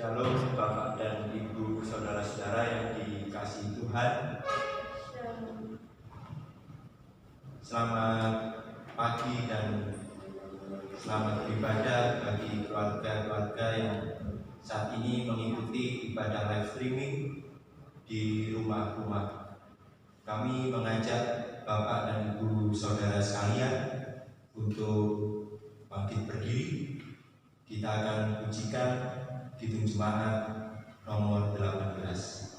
Shalom Bapak dan Ibu, saudara-saudara yang dikasihi Tuhan. Selamat pagi dan selamat beribadah bagi keluarga-keluarga yang saat ini mengikuti ibadah live streaming di rumah-rumah. Kami mengajak Bapak dan Ibu saudara sekalian untuk bangkit berdiri. Kita akan pujikan Kidung Jemaat nomor 18.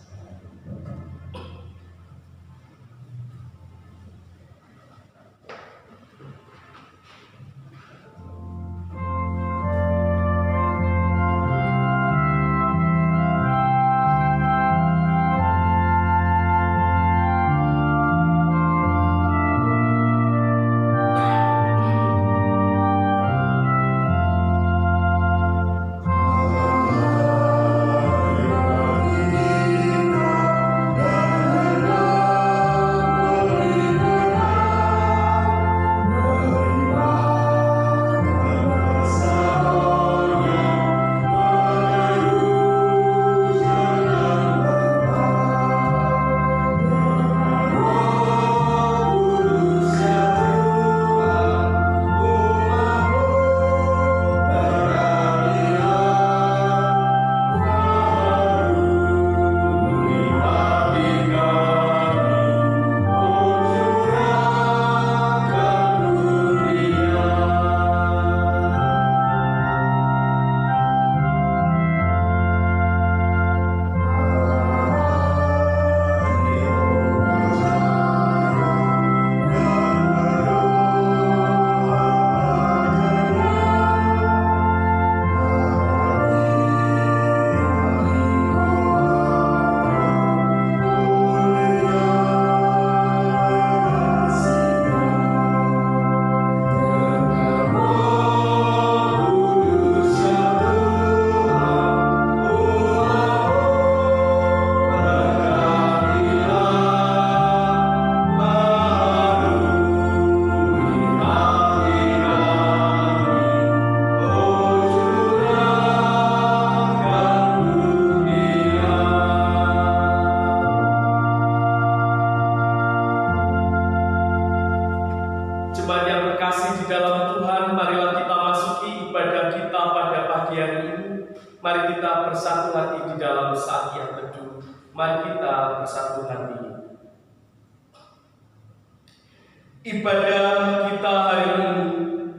Ibadah kita hari ini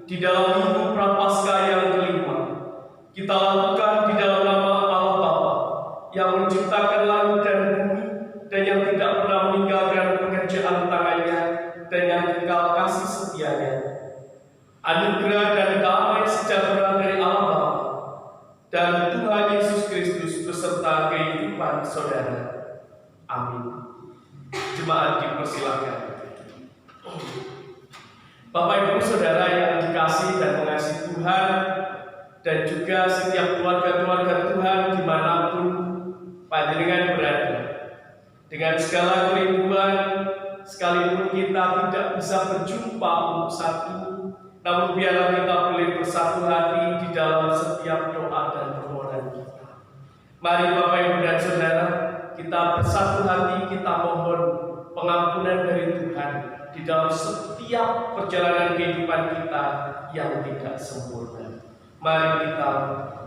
di dalam Minggu Prapaskah yang kelima kita lakukan di dalam nama Allah Bapa yang menciptakan langit dan bumi dan yang tidak pernah meninggalkan pekerjaan tangannya dan yang kekal kasih setianya. Anugerah dan damai sejahtera dari Allah Bapa dan Tuhan Yesus Kristus beserta kehidupan saudara. Amin. Jemaat dipersilakan. Bapak Ibu Saudara yang dikasihi dan mengasihi Tuhan, dan juga setiap keluarga-keluarga Tuhan dimanapun panjenengan berada, dengan segala kerinduan, sekalipun kita tidak bisa berjumpa untuk saat ini, namun biarlah kita boleh bersatu hati di dalam setiap doa dan permohonan kita. Mari Bapak Ibu dan Saudara, kita bersatu hati, kita mohon pengampunan dari Tuhan di dalam setiap perjalanan kehidupan kita yang tidak sempurna. Mari kita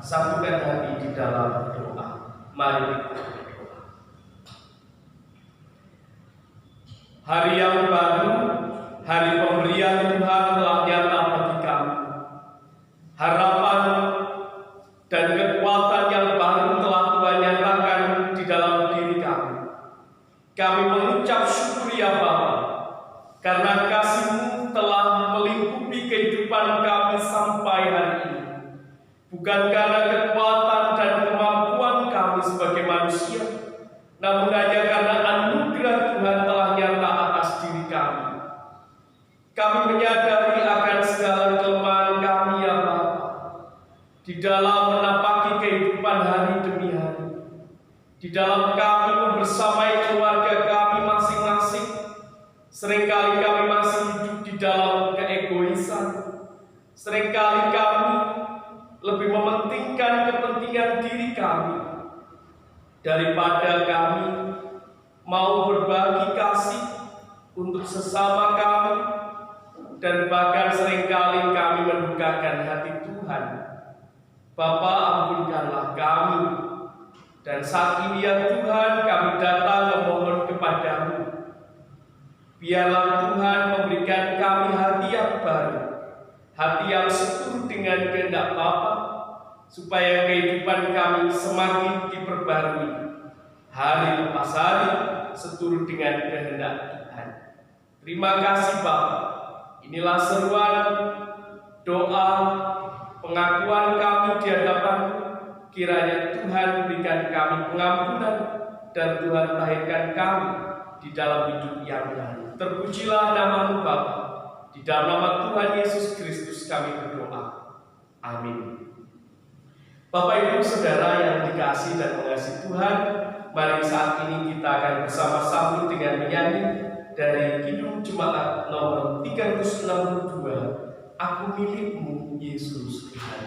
satukan hati di dalam doa. Mari kita berdoa. Hari yang baru, hari pemberian Tuhan telah nyata bagi kami. Harapan dan kekuatan yang baru telah Tuhan nyatakan di dalam diri kami. Kami mengucap syukur ya Bapa, karena kasih-Mu telah melingkupi kehidupan kami sampai hari ini. Bukan karena kekuatan dan kemampuan kami sebagai manusia, namun hanya karena anugerah Tuhan telah nyata atas diri kami. Kami menyadari akan segala kelemahan kami ya Bapa, di dalam menapaki kehidupan hari demi hari. Di dalam kami membersamai keluarga kami masing-masing, seringkali kami masih hidup di dalam keegoisan. Seringkali kami lebih mementingkan kepentingan diri kami daripada kami mau berbagi kasih untuk sesama kami, dan bahkan seringkali kami mendukakan hati Tuhan. Bapa, ampunkanlah kami, dan saat ini ya Tuhan kami datang memohon kepadamu. Biarlah Tuhan memberikan kami hati yang baru, hati yang seturut dengan kehendak Bapa, supaya kehidupan kami semakin diperbarui hari lepas hari seturut dengan kehendak Tuhan. Terima kasih Bapa. Inilah seruan doa pengakuan kami di hadapan. Kiranya Tuhan berikan kami pengampunan dan Tuhan lahirkan kami di dalam hidup yang baru. Terpujilah nama-Mu Bapa. Di dalam nama Tuhan Yesus Kristus kami berdoa. Amin. Bapak Ibu Saudara yang dikasihi dan mengasihi Tuhan, mari saat ini kita akan bersama-sama dengan menyanyi dari Kidung Jemaat nomor 362, Aku Milik-Mu Yesus Tuhan.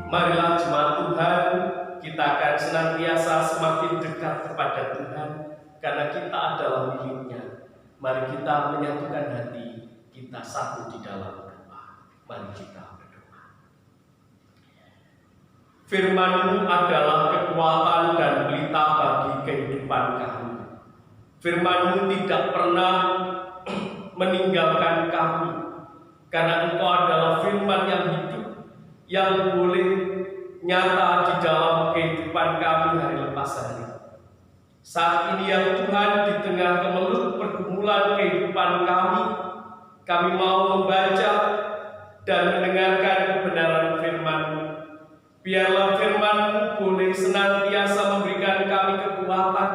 Marilah jemaat Tuhan, kita akan senantiasa semakin dekat kepada Tuhan karena kita adalah milik-Nya. Mari kita menyatukan hati kita satu di dalam doa. Mari kita berdoa. Firman-Mu adalah kekuatan dan pelita bagi kehidupan kami. Firman-Mu tidak pernah meninggalkan kami, karena Engkau adalah firman yang hidup, yang boleh nyata di dalam kehidupan kami hari lepas hari. Saat ini ya Tuhan, di tengah kemelut pergumulan kehidupan kami mau membaca dan mendengarkan kebenaran firman-Mu. Biarlah firman-Mu boleh senantiasa memberikan kami kekuatan,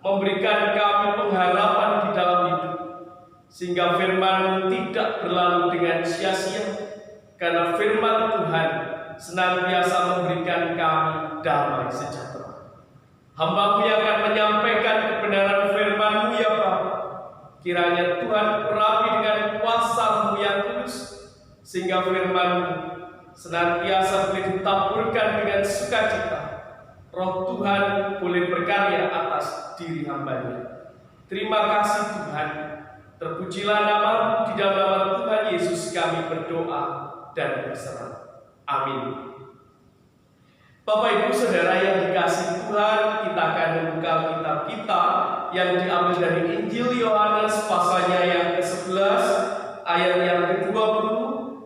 memberikan kami pengharapan di dalam hidup, sehingga firman-Mu tidak berlalu dengan sia-sia, karena firman Tuhan senantiasa memberikan kami damai sejahtera. Hamba-Mu yang akan menyampaikan kebenaran firman-Mu ya Bapa, kiranya Tuhan urapi dengan kuasa-Mu yang kudus, sehingga firman-Mu senantiasa boleh ditaburkan dengan sukacita. Roh Tuhan boleh berkarya atas diri hamba-Nya. Terima kasih Tuhan. Terpujilah nama-Mu, di dalam nama Tuhan Yesus kami berdoa dan berserah. Amin. Bapak Ibu Saudara yang dikasihi Tuhan, kita akan membuka kitab kita yang diambil dari Injil Yohanes pasalnya yang ke-11 ayat yang ke-20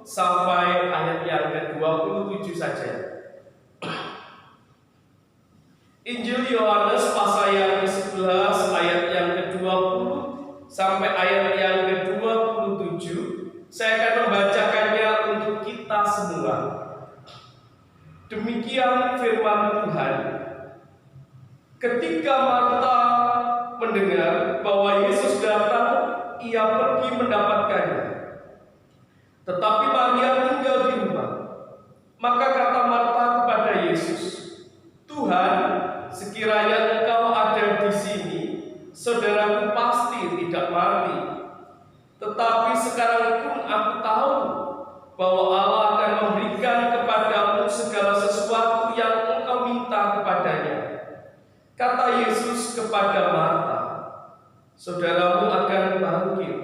sampai ayat yang ke-27 saja. Injil Yohanes pasal yang ke-11 ayat yang ke-20 sampai ayat yang ke-27. Saya akan membacakannya untuk kita semua. Demikian firman Tuhan. Ketika Marta mendengar bahwa Yesus datang, ia pergi mendapatkannya. Tetapi Maria tinggal di rumah. Maka kata Marta kepada Yesus, "Tuhan, sekiranya Engkau ada di sini, saudaraku pasti tidak mati. Tetapi sekarang pun aku tahu bahwa Allah akan memberikan kepadamu segala sesuatu yang engkau minta kepadanya." Kata Yesus kepada Marta, "Saudaramu akan bangkit."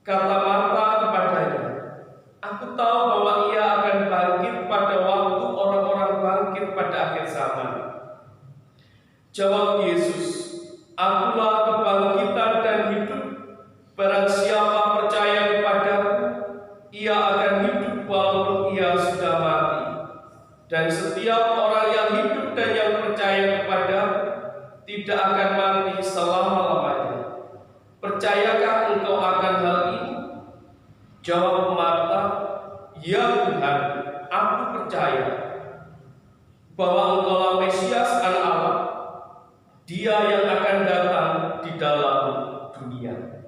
Kata Marta kepadanya, "Aku tahu setiap orang yang hidup dan yang percaya kepada tidak akan mati selama-lamanya. Percayakah engkau akan hal ini? Jawab Marta, ya Tuhan, aku percaya bahwa engkaulah Mesias Anak Allah, Dia yang akan datang di dalam dunia.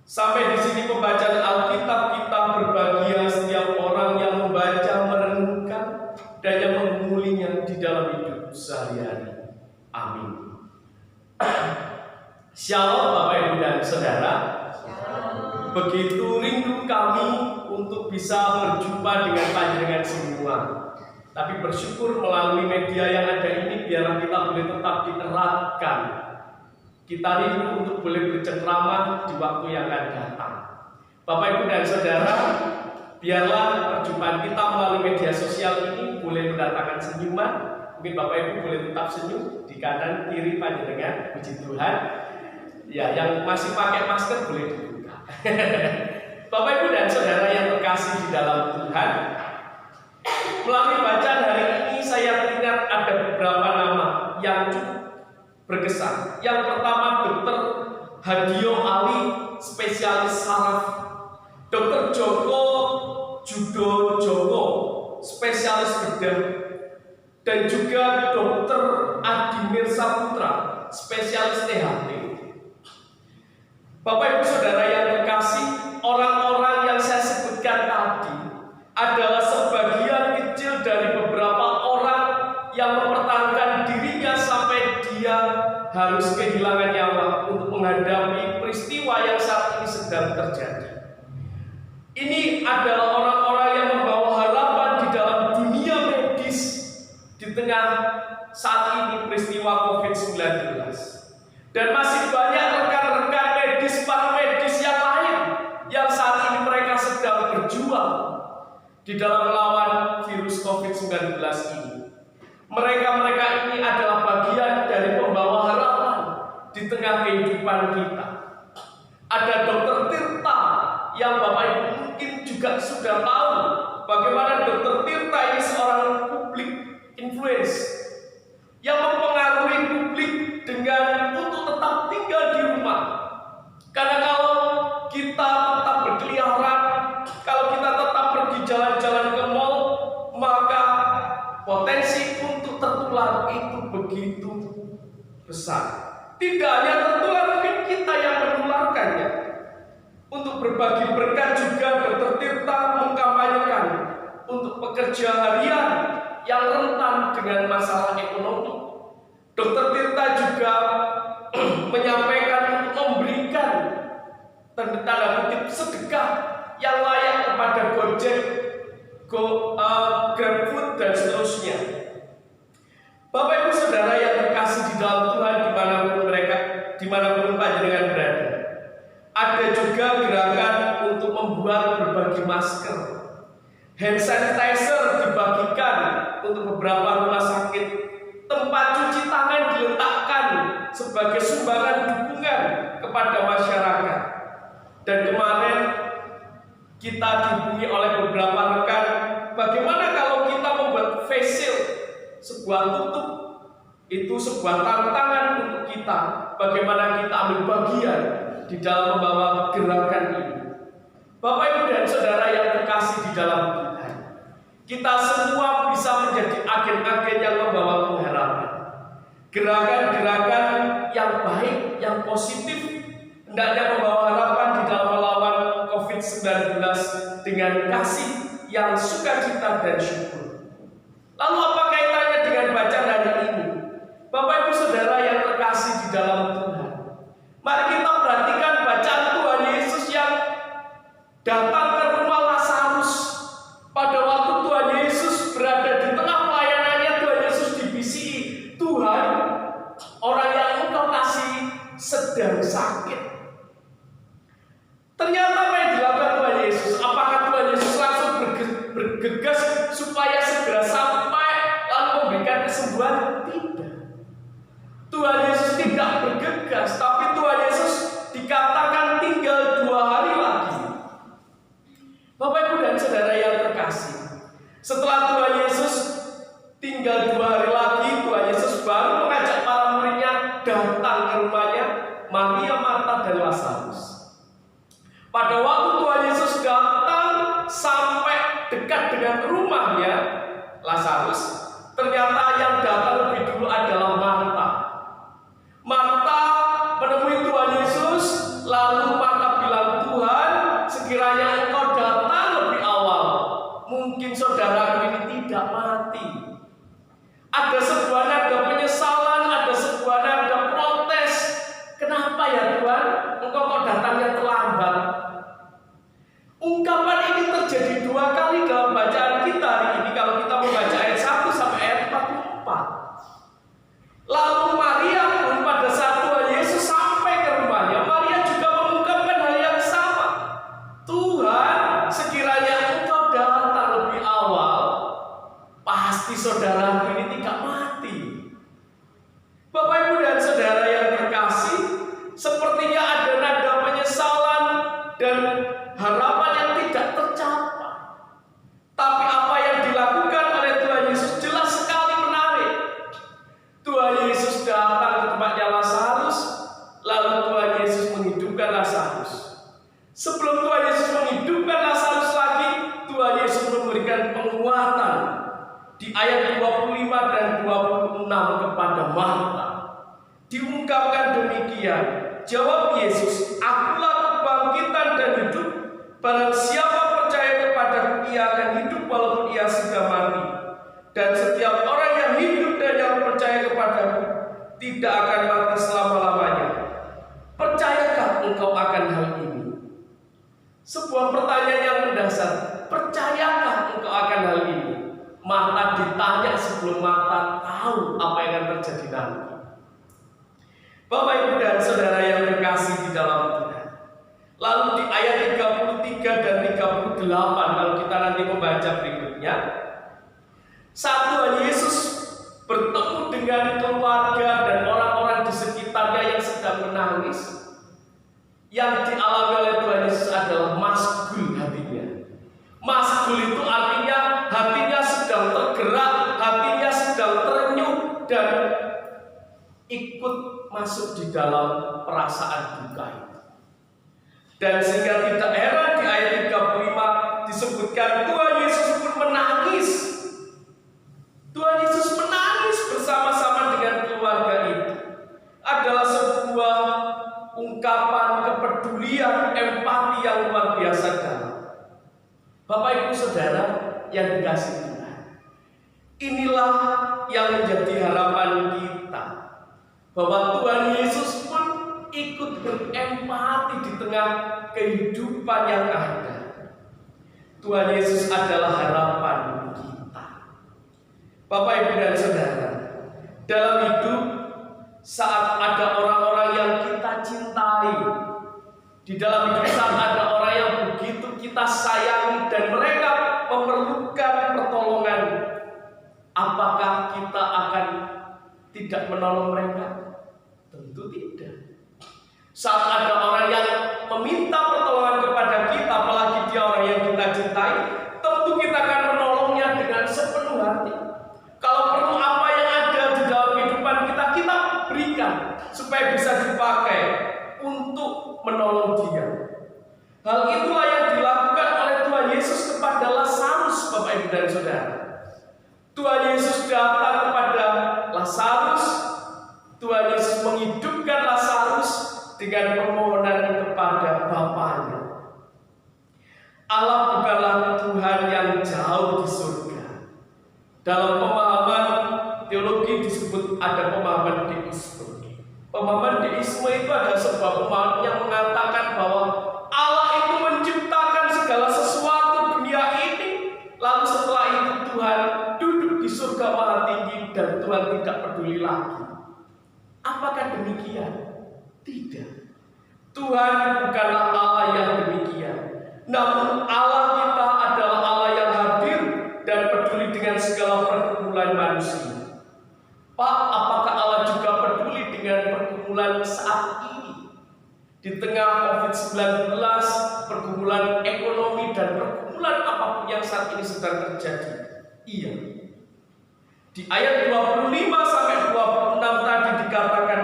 Sampai di sini pembacaan Alkitab kita berbahagia setiap orang yang membaca, merenungkan, dan yang mengulinya di dalam hidup sehari-hari. Amin. Shalom Bapak Ibu dan Saudara. Begitu rindu kami untuk bisa berjumpa dengan panjenengan semua. Tapi bersyukur melalui media yang ada ini biarlah kita boleh tetap dieratkan. Kita rindu untuk boleh bercengkrama di waktu yang akan datang. Bapak Ibu dan Saudara, biarlah perjumpaan kita melalui media sosial ini boleh mendatangkan senyuman. Mungkin Bapak Ibu boleh tetap senyum di kanan kiri panjenengan, puji Tuhan. Ya, yang masih pakai masker boleh dibuka. Bapak Ibu dan Saudara yang terkasih di dalam Tuhan, melalui bacaan hari ini saya teringat ada beberapa nama yang cukup berkesan. Yang pertama Dr. Hadio Ali, spesialis saraf. Dr. Joko Judo Joko, spesialis bedah. Dan juga Dr. Adimir Saputra, spesialis THT. Bapak Ibu Saudara yang terkasih, orang-orang yang saya sebutkan tadi adalah sebagian kecil dari beberapa orang yang mempertahankan dirinya sampai dia harus kehilangan nyawa untuk menghadapi peristiwa yang saat ini sedang terjadi. Ini adalah orang-orang yang membawa harapan di dalam dunia medis di tengah saat ini peristiwa COVID-19. Dan masih banyak rekan-rekan medis, para medis yang lain yang saat ini mereka sedang berjuang di dalam melawan virus COVID-19 ini. Mereka-mereka ini adalah bagian dari pembawa harapan di tengah kehidupan kita. Ada Dr. Tirta yang Bapak Ibu mungkin juga sudah tahu bagaimana Dr. Tirta ini seorang public influence yang mempengaruhi publik dengan untuk tetap tinggal di rumah. Karena kalau kita tetap berkeliaran, kalau kita tetap pergi jalan-jalan ke mall, maka potensi untuk tertular itu begitu besar. Tidak hanya tertular, mungkin kita yang menularkannya. Untuk berbagi berkat juga Dr. Tirta mengkampanyekan untuk pekerja harian yang rentan dengan masalah ekonomi. Dr. Tirta juga menyampaikan untuk memberikan tanda kutip sedekah yang layak kepada Gojek, GrabFood dan seterusnya. Bapak Ibu Saudara yang terkasih di dalam Tuhan dimanapun panjenengan berada, ada juga gerakan untuk membuat berbagi masker. Hand sanitizer dibagikan untuk beberapa rumah sakit. Tempat cuci tangan diletakkan sebagai sumbangan dukungan kepada masyarakat. Dan kemarin kita dihubungi oleh beberapa rekan, bagaimana kalau kita membuat face shield, sebuah tutup, itu sebuah tantangan untuk kita. Bagaimana kita ambil bagian di dalam membawa gerakan ini. Bapak Ibu dan Saudara yang terkasih di dalam Tuhan, kita semua bisa menjadi agen-agen yang membawa pengharapan. Gerakan-gerakan yang baik, yang positif, hendaknya membawa harapan di dalam melawan COVID-19 dengan kasih yang sukacita dan syukur. Lalu apa kaitannya dengan bacaan hari ini? Bapak Ibu Saudara yang terkasih di dalam Tuhan, mari kita perhatikan bacaan Tuhan Yesus yang datang ke rumah Lazarus. Pada waktu Tuhan Yesus berada di tengah pelayanannya, Tuhan Yesus dibisiki, Tuhan, orang yang Engkau kasih sedang sakit. Ternyata apa yang dilakukan Tuhan Yesus? Apakah Tuhan Yesus langsung bergegas supaya segera sampai lalu memberikan kesembuhan? Tidak. Tuhan Yesus tidak bergegas, tapi Tuhan Yesus dikatakan tinggal 2 hari lagi. Bapak Ibu dan Saudara yang terkasih, setelah Tuhan Yesus Tinggal 2 hari lagi Tuhan Yesus baru mengajak para muridnya datang ke rumahnya, Maria, Marta, dan Lazarus. Pada waktu Tuhan Yesus datang sampai dekat dengan rumahnya Lazarus, ternyata yang datang lebih dulu adalah Marta. Marta menemui Tuhan Yesus, lalu Marta bilang, "Tuhan, sekiranya Engkau datang lebih awal, mungkin saudaraku ini tidak mati." Ada sebuah nada penyesalan, ada sebuah nada protes. "Kenapa ya Tuhan, Engkau kok datangnya terlambat?" Ungkapan ini terjadi 2 kali dalam bacaan kita hari ini kalau kita membaca ayat 1 sampai ayat 44. Lalu Maria pun pada saat Tuhan Yesus sampai ke rumahnya, Maria juga mengungkapkan hal yang sama. "Tuhan, sekiranya Engkau datang lebih awal, pasti saudaraku ini tidak mati." Bapak, Ibu, dan saudara yang terkasih, sepertinya ada nada penyesalan dan harapan yang tidak tercapai. Tapi apa yang dilakukan oleh Tuhan Yesus jelas sekali menarik. Tuhan Yesus datang ke tempatnya Lazarus, lalu Tuhan Yesus menghidupkan Lazarus. Sebelum Tuhan Yesus menghidupkan Lazarus lagi, Tuhan Yesus memberikan penguatan di ayat 25 dan 26 kepada Marta. Diungkapkan demikian, jawab Yesus, "Akulah kebangkitan dan hidup. Barang siapa percaya kepadaku, ia akan hidup walaupun ia sudah mati. Dan setiap orang yang hidup dan yang percaya kepadaku tidak akan mati selama-lamanya." Percayakah engkau akan hal ini? Sebuah pertanyaan yang mendasar. Percayakah engkau akan hal ini? Marta ditanya sebelum Marta tahu apa yang akan terjadi nanti. Bapak, Ibu, dan saudara yang terkasih di dalam Tuhan. Lalu di ayat 33 dan 38 kalau kita nanti membaca berikutnya, saat Tuhan Yesus bertemu dengan keluarga dan orang-orang di sekitarnya yang sedang menangis, yang dialami oleh Tuhan Yesus adalah masgul hatinya. Masgul itu artinya hatinya sedang tergerak, hatinya sedang terenyuh dan ikut masuk di dalam perasaan duka itu. Dan sehingga tidak heran di ayat 35 disebutkan Tuhan Yesus pun menangis. Tuhan Yesus menangis bersama-sama dengan keluarga itu. Adalah sebuah ungkapan kepedulian, empati yang luar biasa dalam. Bapak, Ibu, saudara yang dikasihi Tuhan, inilah yang menjadi harapan kita, bahwa Tuhan Yesus pun ikut berempati di tengah kehidupan yang ada. Tuhan Yesus adalah harapan kita. Bapak, Ibu, dan saudara, dalam hidup saat ada orang-orang yang kita cintai, di dalam hidup saat ada orang yang begitu kita sayangi dan mereka memerlukan pertolongan, apakah kita akan tidak menolong mereka? Tentu tidak. Saat ada orang yang meminta pertolongan kepada kita, apalagi dia orang yang kita cintai, tentu kita akan menolongnya dengan sepenuh hati. Kalau perlu apa yang ada di dalam kehidupan kita, kita berikan supaya bisa dipakai untuk menolong dia. Hal itulah yang dilakukan oleh Tuhan Yesus kepada Lazarus, Bapak, Ibu, dan saudara. Tuhan Yesus datang kepada Lazarus. Tuhan Yesus menghidupkan Lazarus dengan permohonan kepada Bapanya. Allah bukanlah Tuhan yang jauh di surga. Dalam pemahaman teologi disebut ada pemahaman deisme. Pemahaman deisme itu adalah sebuah pemahaman yang mengatakan bahwa Allah itu menciptakan segala sesuatu dunia ini, lalu setelah itu Tuhan duduk di surga maha tinggi dan Tuhan tidak peduli lagi. Apakah demikian? Tidak. Tuhan bukanlah Allah yang demikian. Namun Allah kita adalah Allah yang hadir dan peduli dengan segala pergumulan manusia. Pak, apakah Allah juga peduli dengan pergumulan saat ini? Di tengah COVID-19, pergumulan ekonomi dan pergumulan apapun yang saat ini sedang terjadi. Iya. Di ayat 25 sampai 26 tadi dikatakan,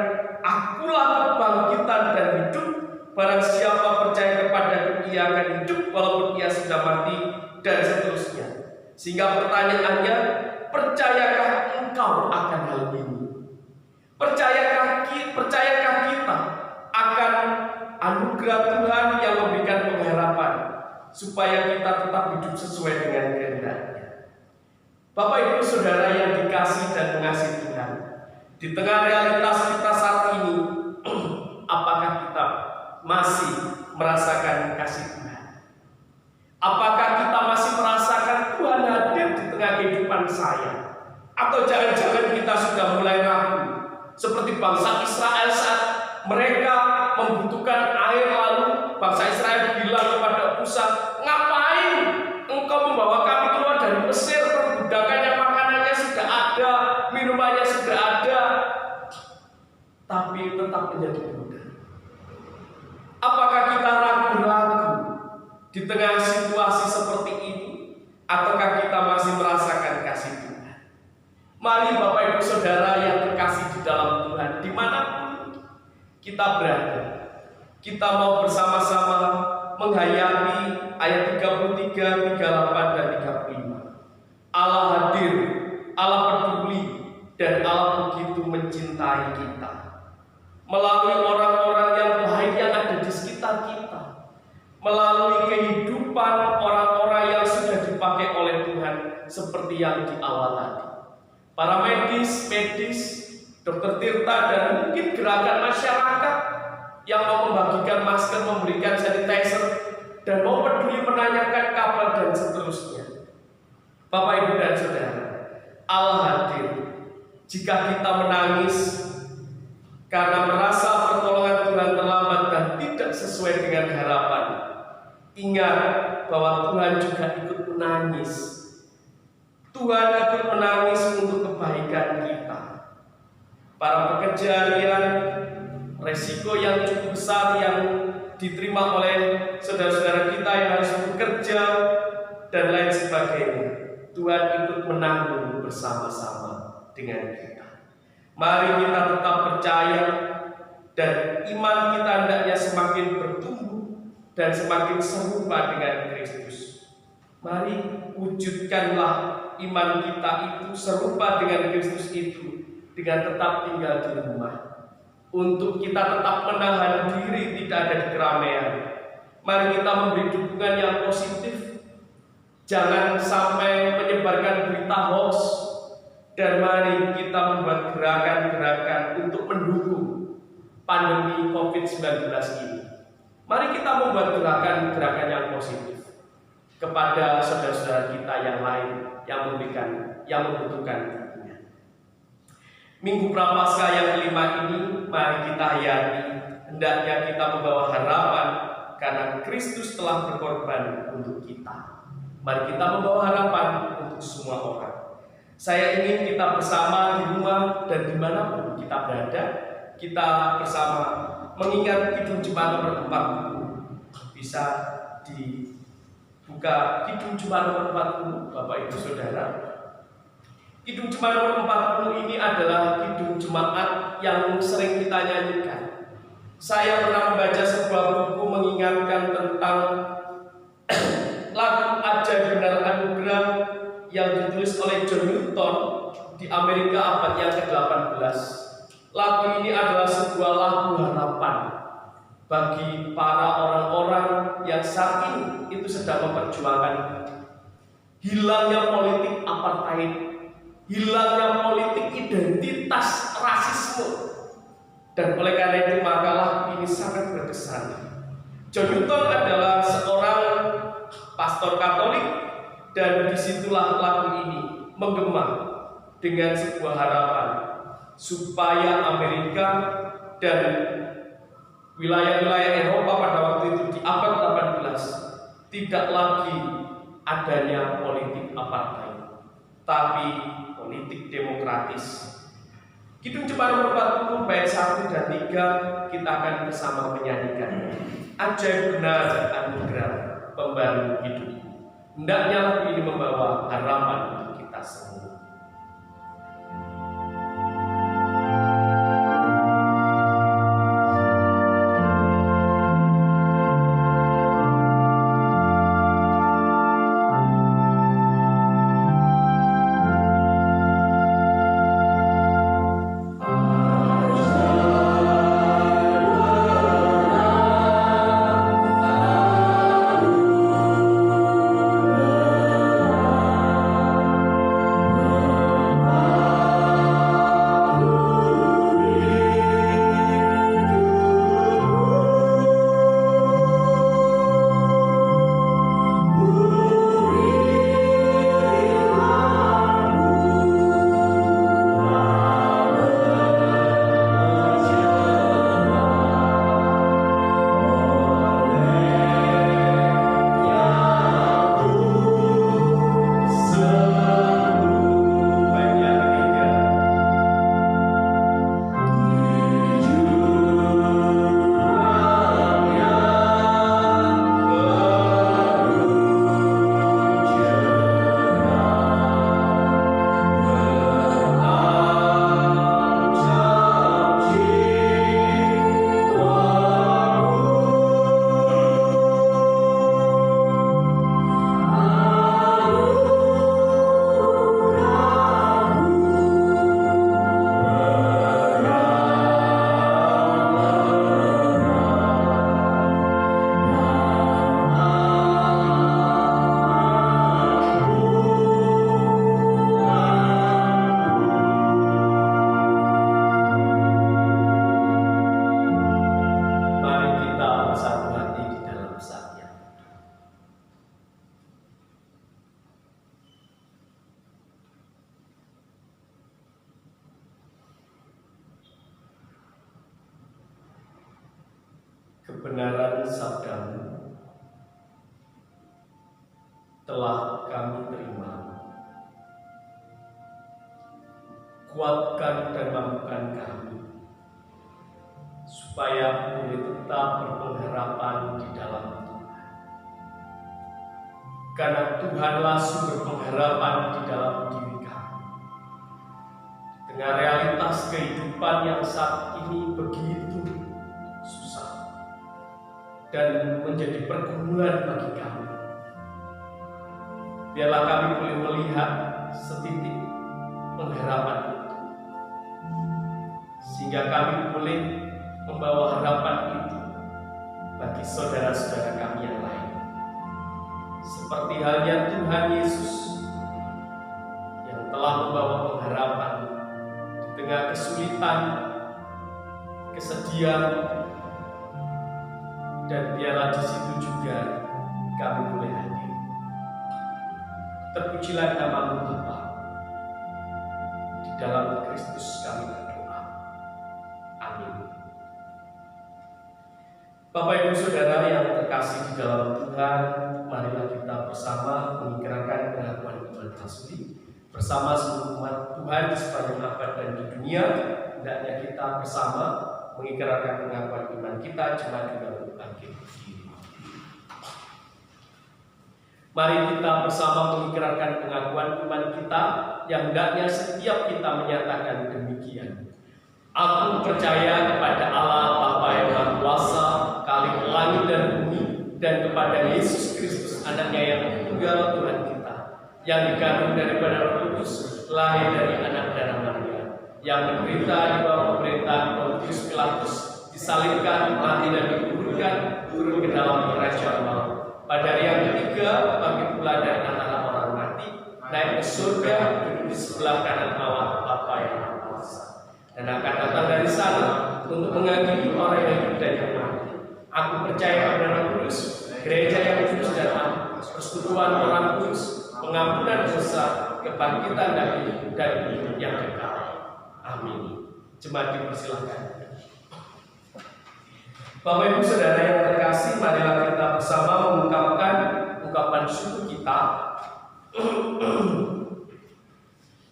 akulah kebangkitan dan hidup. Barang siapa percaya kepadaku, ia akan hidup walaupun ia sudah mati, dan seterusnya. Sehingga pertanyaannya, percayakah engkau akan hal ini? Percayakah kita akan anugerah Tuhan yang memberikan pengharapan supaya kita tetap hidup sesuai dengan kehendak-Nya? Bapak Ibu Saudara yang dikasihi dan mengasihi Tuhan, di tengah realitas kita saat ini, apakah kita masih merasakan kasih Tuhan? Apakah kita masih merasakan Tuhan hadir di tengah kehidupan saya? Atau jangan-jangan kita sudah mulai ragu, seperti bangsa Israel saat mereka membutuhkan air, lalu bangsa Israel bilang kepada Musa, ngapain engkau membawa kami keluar dari Mesir? Perbudakannya, makanannya sudah ada, minumannya sudah ada, tapi tetap menjadi budak. Apakah kita ragu-ragu di tengah situasi seperti ini? Ataukah kita masih merasakan kasih Tuhan? Mari Bapak Ibu Saudara yang terkasih di dalam Tuhan, dimanapun kita berada, kita mau bersama-sama menghayati ayat 33, 38, dan 35. Allah hadir, Allah peduli, dan Allah begitu mencintai kita. Melalui orang-orang yang baik yang ada di sekitar kita, melalui kehidupan orang-orang yang sudah dipakai oleh Tuhan, seperti yang di awal tadi. Para medis, dokter Tirta, dan mungkin gerakan masyarakat yang mau membagikan masker, memberikan sanitizer, dan mau peduli menanyakan kabar dan seterusnya. Bapak Ibu dan Saudara, Allah hadir. Jika kita menangis karena merasa pertolongan Tuhan terlambat dan tidak sesuai dengan harapan, ingat bahwa Tuhan juga ikut menangis. Tuhan ikut menangis untuk kebaikan kita. Para pekerja harian, resiko yang cukup besar yang diterima oleh saudara-saudara kita yang harus bekerja dan lain sebagainya. Tuhan ikut menanggung bersama-sama dengan kita. Mari kita tetap percaya dan iman kita hendaknya semakin bertumbuh dan semakin serupa dengan Kristus. Mari wujudkanlah iman kita itu serupa dengan Kristus itu dengan tetap tinggal di rumah. Untuk kita tetap menahan diri tidak ada di keramaian. Mari kita memberi dukungan yang positif. Jangan sampai menyebarkan berita hoax. Dan mari kita membuat gerakan-gerakan untuk mendukung pandemi COVID-19 ini. Mari kita membuat gerakan-gerakan yang positif kepada saudara-saudara kita yang lain yang membutuhkan dukungan. Minggu Prapaskah yang kelima ini, mari kita hayati. Hendaknya kita membawa harapan karena Kristus telah berkorban untuk kita. Mari kita membawa harapan untuk semua orang. Saya ingin kita bersama di rumah dan dimanapun kita berada, kita bersama mengingat Kidung Jemaat nomor 40. Bisa dibuka Kidung Jemaat nomor 40, Bapak Ibu Saudara. Kidung Jemaat nomor 40 ini adalah Kidung Jemaat yang sering kita nyanyikan. Saya pernah membaca sebuah buku mengingatkan tentang lagu Ajaib Benar Anugerah yang ditulis oleh John Newton di Amerika abad yang ke-18. Lagu ini adalah sebuah lagu harapan bagi para orang-orang yang saat ini itu sedang memperjuangkan hilangnya politik apartheid, hilangnya politik identitas rasisme. Dan oleh karena itu maka lagu ini sangat berkesan. John Newton adalah seorang pastor Katolik, dan disitulah lagu ini menggema dengan sebuah harapan supaya Amerika dan wilayah-wilayah Eropa pada waktu itu di abad 18 tidak lagi adanya politik apartheid, tapi politik demokratis. Kidung Jemaat nomor 40 bait 1 dan 3 kita akan bersama menyanyikan Ajaib Benar Anugerah Pembaru Hidup. Hendaknya lagu ini membawa harapan untuk kita semua. kebenaran sabdamu telah kami terima. Kuatkan dan mampukan kami supaya boleh tetap berpengharapan di dalam Tuhan. Karena Tuhanlah sumber pengharapan di dalam diri kami. Dengan realitas kehidupan yang saat ini begitu susah dan menjadi pergumulan bagi kami, biarlah kami boleh melihat setitik pengharapan itu, sehingga kami boleh membawa harapan itu bagi saudara-saudara kami yang lain. Seperti halnya Tuhan Yesus yang telah membawa pengharapan di tengah kesulitan, kesedihan, dan biarlah di situ juga kami boleh hadir. Terpujilah nama-Mu Bapa. Di dalam Kristus kami berdoa. Amin. Bapak Ibu Saudara yang terkasih di dalam Tuhan, marilah kita bersama mengikrarkan pengakuan iman rasuli bersama seluruh umat Tuhan di sepanjang abad dan di dunia. Hendaknya kita bersama mengikrarkan pengakuan iman kita jemaat dengan bangkit berdiri. Mari kita bersama mengikrarkan pengakuan iman kita yang hendaknya setiap kita menyatakan demikian. Aku percaya kepada Allah Bapa yang Maha Kuasa, Khalik langit dan bumi, dan kepada Yesus Kristus, Anaknya yang tunggal Tuhan kita, yang dikandung daripada Roh Kudus, lahir dari anak darah Maria, yang menderita di bawah pemerintahan Pontius Pilatus, disalibkan, mati dan dikuburkan, turun ke dalam kerajaan maut. Pada hari yang ketiga, bangkit pula dari antara orang mati, naik ke surga, duduk di sebelah kanan Allah Bapa yang Maha Kuasa, dan akan datang dari sana untuk menghakimi orang yang hidup dan yang mati. Aku percaya pada Roh Kudus, gereja yang kudus dan am, persekutuan orang kudus, pengampunan dosa, kebangkitan dan hidup yang kekal. Amin. Jemaat dipersilakan. Bapak Ibu Saudara yang terkasih, marilah kita bersama mengungkapkan ungkapan syukur kita.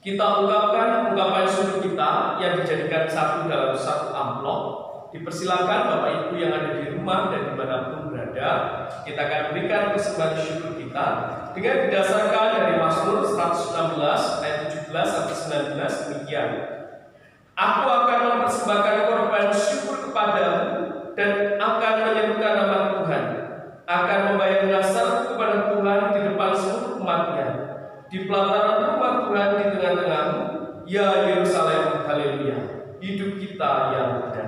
Kita ungkapkan ungkapan syukur kita yang dijadikan satu dalam satu amplop. Dipersilakan Bapak Ibu yang ada di rumah dan dimanapun berada, kita akan berikan persembahan syukur kita dengan didasarkan dari Mazmur 116 ayat 17 sampai 19 demikian. Aku akan mempersembahkan korban syukur kepadamu dan akan menyerukan nama Tuhan, akan membayar dasar kepada Tuhan di depan seluruh umatnya, di pelataran rumah Tuhan di tengah-tengahmu, ya Yerusalem, haleluya, hidup kita yang benar.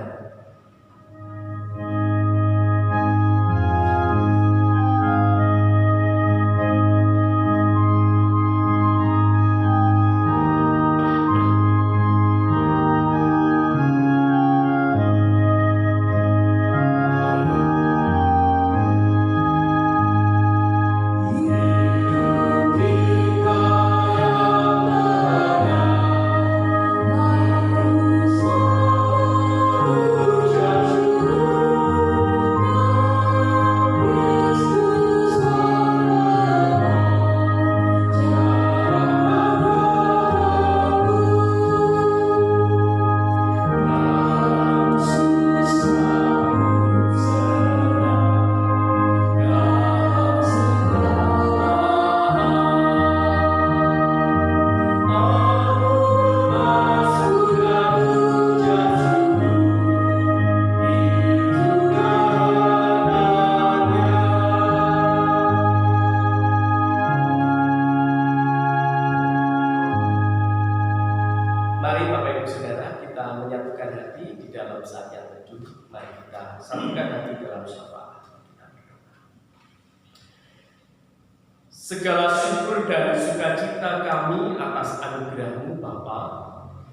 Segala syukur dan sukacita kami atas anugerah-Mu Bapa.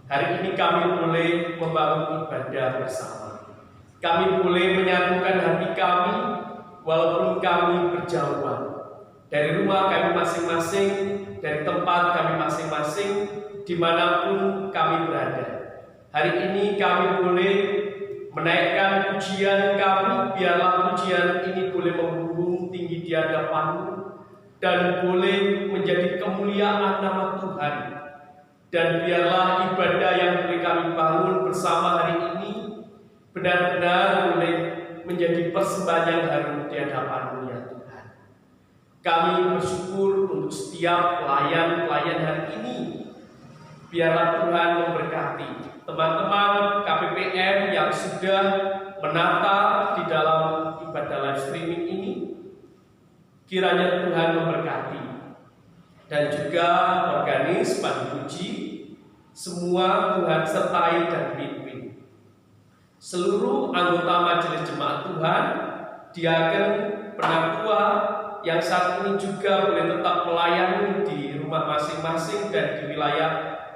Hari ini kami boleh membangun ibadah bersama. Kami boleh menyatukan hati kami walaupun kami berjauhan. Dari rumah kami masing-masing, dari tempat kami masing-masing, dimanapun kami berada. Hari ini kami boleh menaikkan pujian kami, biarlah pujian ini boleh membumbung tinggi di hadapan-Mu dan boleh menjadi kemuliaan nama Tuhan. Dan biarlah ibadah yang boleh kami bangun bersama hari ini benar-benar boleh menjadi persembahan yang harum di hadapan-Mu ya Tuhan. Kami bersyukur untuk setiap pelayan-pelayan hari ini. Biarlah Tuhan memberkati teman-teman KPPM yang sudah menata di dalam ibadah live streaming ini. Kiranya Tuhan memberkati. Dan juga organis, panpuji, semua Tuhan sertai dan pimpin. Seluruh anggota majelis jemaat Tuhan, diaken, penatua yang saat ini juga boleh tetap melayani di rumah masing-masing dan di wilayah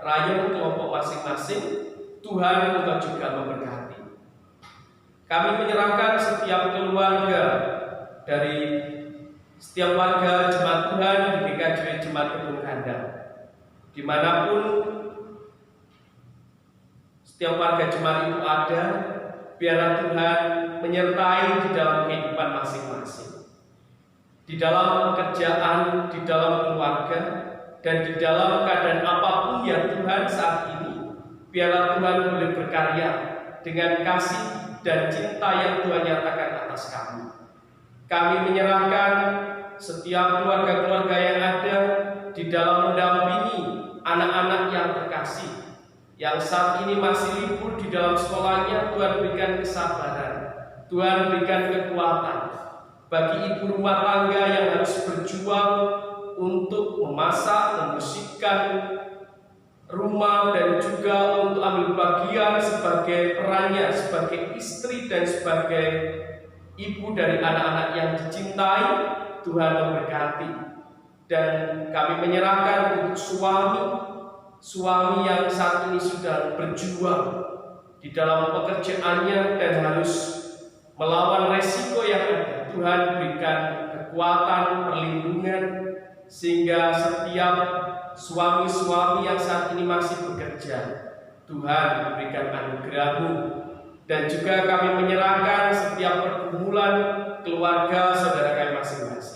rayon kelompok masing-masing, Tuhan Engkau juga memberkati. Kami menyerahkan setiap keluarga dari setiap warga jemaat Tuhan di GKJ Jemaat Gedung Kandang, dimanapun setiap warga jemaat itu ada, biarlah Tuhan menyertai di dalam kehidupan masing-masing, di dalam pekerjaan, di dalam keluarga, dan di dalam keadaan apapun ya Tuhan saat ini, biarlah Tuhan boleh berkarya dengan kasih dan cinta yang Tuhan nyatakan atas kami. Kami menyerahkan setiap keluarga-keluarga yang ada di dalam mendampingi anak-anak yang terkasih, yang saat ini masih libur di dalam sekolahnya. Tuhan berikan kesabaran, Tuhan berikan kekuatan bagi ibu rumah tangga yang harus berjuang untuk memasak, membersihkan rumah, dan juga untuk ambil bagian sebagai perannya sebagai istri dan sebagai ibu dari anak-anak yang dicintai. Tuhan memberkati. Dan kami menyerahkan untuk suami yang saat ini sudah berjuang di dalam pekerjaannya dan harus melawan resiko yang ada. Tuhan berikan kekuatan, perlindungan, sehingga setiap suami-suami yang saat ini masih bekerja, Tuhan berikan anugerah-Mu. Dan juga kami menyerahkan setiap pergumulan keluarga saudara kami masing-masing.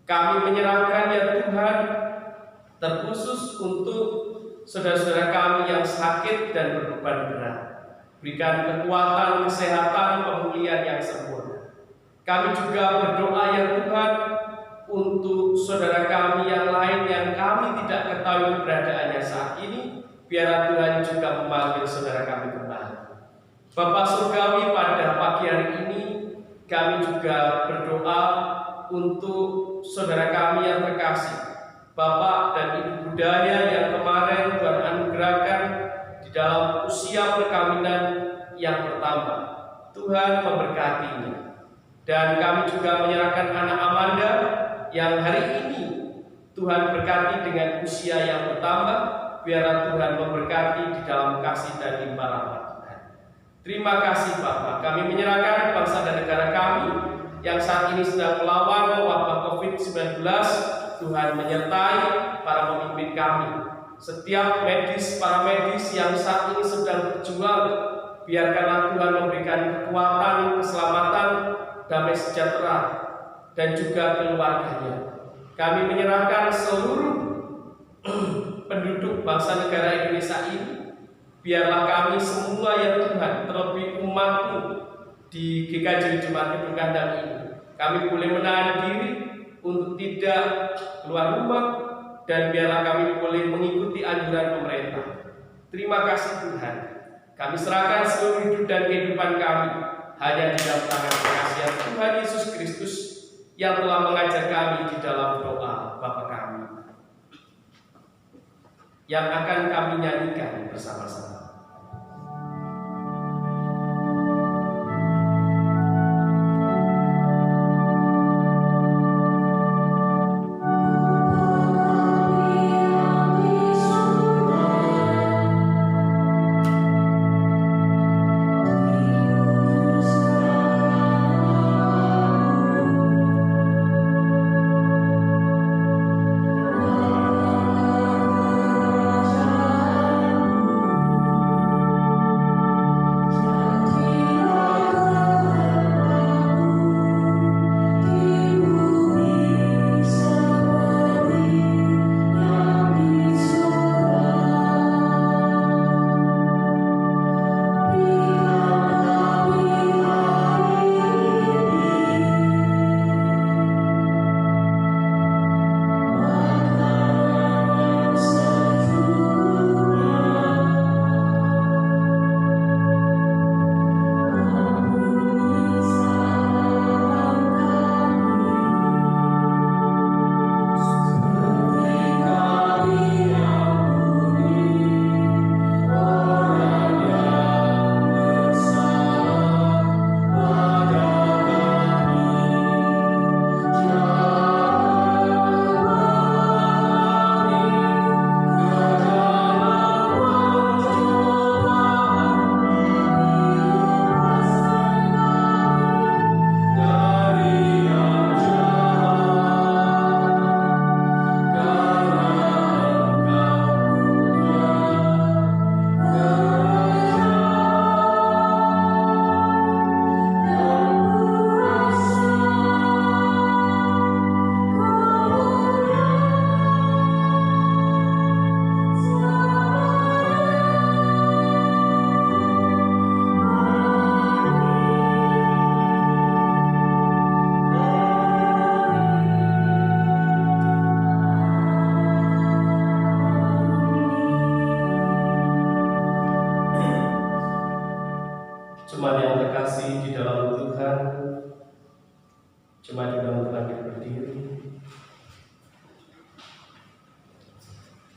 Kami menyerahkan ya Tuhan, terkhusus untuk saudara-saudara kami yang sakit dan berbeban berat. Berikan kekuatan, kesehatan, pemulihan yang sempurna. Kami juga berdoa ya Tuhan untuk saudara kami yang lain yang kami tidak ketahui keberadaannya saat ini. Biarlah Tuhan juga memanggil saudara kami kembali. Bapak Surgawi, pada pagi hari ini kami juga berdoa untuk saudara kami yang terkasih, Bapak dan Ibu Budaya yang kemarin Tuhan anugerahkan di dalam usia perkawinan yang bertambah. Tuhan memberkatinya. Dan kami juga menyerahkan anak Amanda yang hari ini Tuhan berkati dengan usia yang bertambah. Biarlah Tuhan memberkati di dalam kasih dan limpah rahmat Tuhan. Terima kasih Bapak. Kami menyerahkan bangsa dan negara kami yang saat ini sedang melawan wabah COVID-19. Tuhan menyertai para pemimpin kami, setiap medis, para medis yang saat ini sedang berjuang. Biarkanlah Tuhan memberikan kekuatan, keselamatan, damai sejahtera, dan juga keluarganya. Kami menyerahkan seluruh penduduk bangsa negara Indonesia ini. Biarlah kami semua ya Tuhan, terlebih umat-Mu di GKJ Jemaat Gedung Kandang ini, kami boleh menahan diri untuk tidak keluar rumah, dan biarlah kami boleh mengikuti anjuran pemerintah. Terima kasih Tuhan. Kami serahkan seluruh hidup dan kehidupan kami hanya di dalam tangan kekasihan Tuhan Yesus Kristus yang telah mengajar kami di dalam doa Bapa kami, yang akan kami nyanyikan bersama-sama.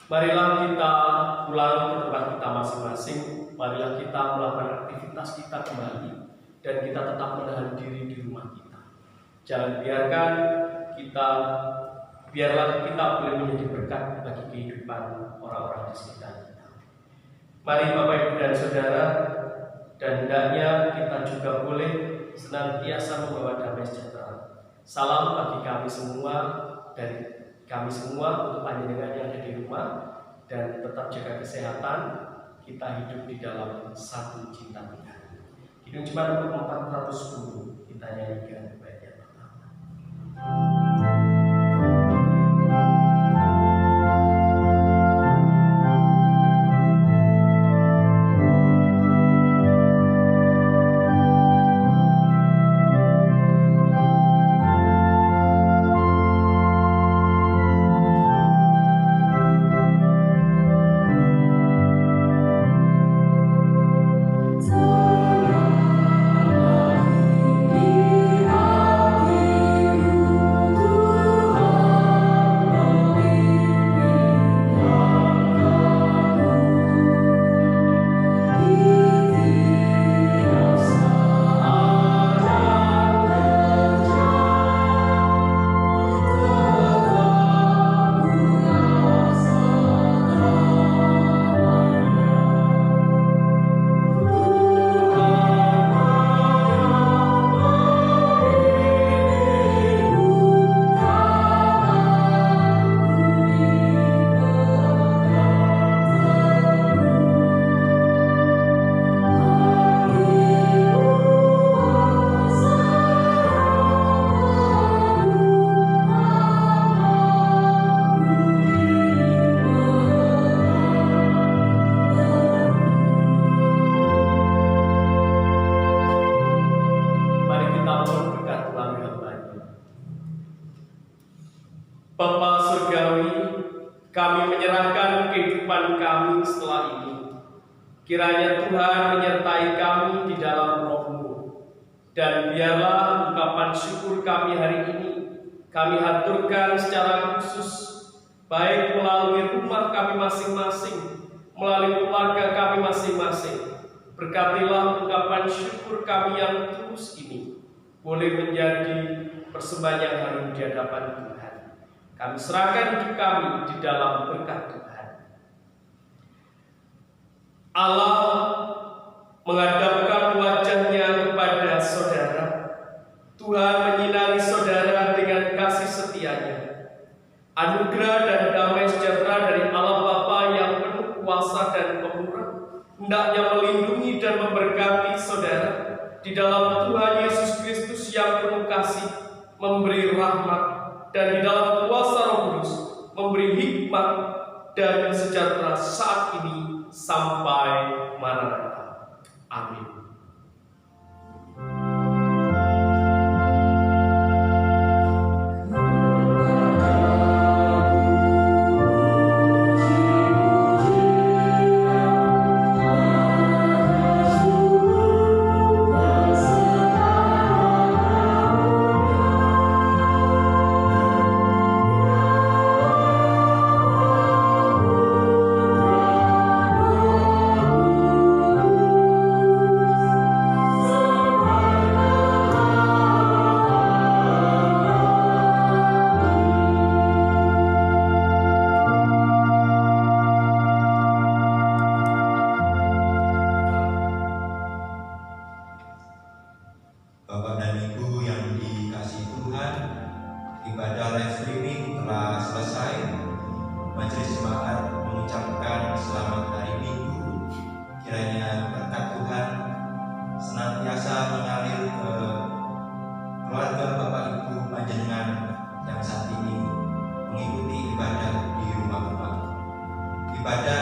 Marilah kita pulang ke tempat kita masing-masing. Marilah kita melakukan aktivitas kita kembali, dan kita tetap menahan diri di rumah kita. Jangan biarlah kita boleh menjadi berkat bagi kehidupan orang-orang di sekitar kita. Mari Bapak Ibu dan Saudara, dan hendaknya kita juga boleh senantiasa membawa damai sejahtera. Salam bagi kami semua, dari kami semua untuk panjenengan yang ada di rumah, dan tetap jaga kesehatan. Kita hidup di dalam satu cinta Tuhan. Kidung Jemaat nomor 410 kita nyanyikan bagian pertama. Bapa Surgawi, kami menyerahkan kehidupan kami setelah ini. Kiranya Tuhan menyertai kami di dalam Roh-Mu, dan biarlah ungkapan syukur kami hari ini kami haturkan secara khusus, baik melalui rumah kami masing-masing, melalui keluarga kami masing-masing. Berkatilah ungkapan syukur kami yang tulus ini boleh menjadi persembahan yang harum di hadapan Tuhan. Kami serahkan hidup kami di dalam berkat Tuhan. Allah menghadapkan wajahnya kepada saudara. Tuhan menyinari saudara dengan kasih setianya. Anugerah dan damai sejahtera dari Allah Bapa yang penuh kuasa dan pemurah hendaknya melindungi dan memberkati saudara di dalam Tuhan Yesus Kristus yang penuh kasih, memberi rahmat, dan di dalam kuasa Roh Kudus memberi hikmat dan sejahtera saat ini sampai Maranatha. Amin. Bapak dan Ibu yang dikasihi Tuhan, ibadah live streaming telah selesai. Majelis Jemaat mengucapkan selamat hari Minggu. Kiranya berkat Tuhan senantiasa mengalir ke keluarga Bapak Ibu panjenengan yang saat ini mengikuti ibadah di rumah-rumah. Ibadah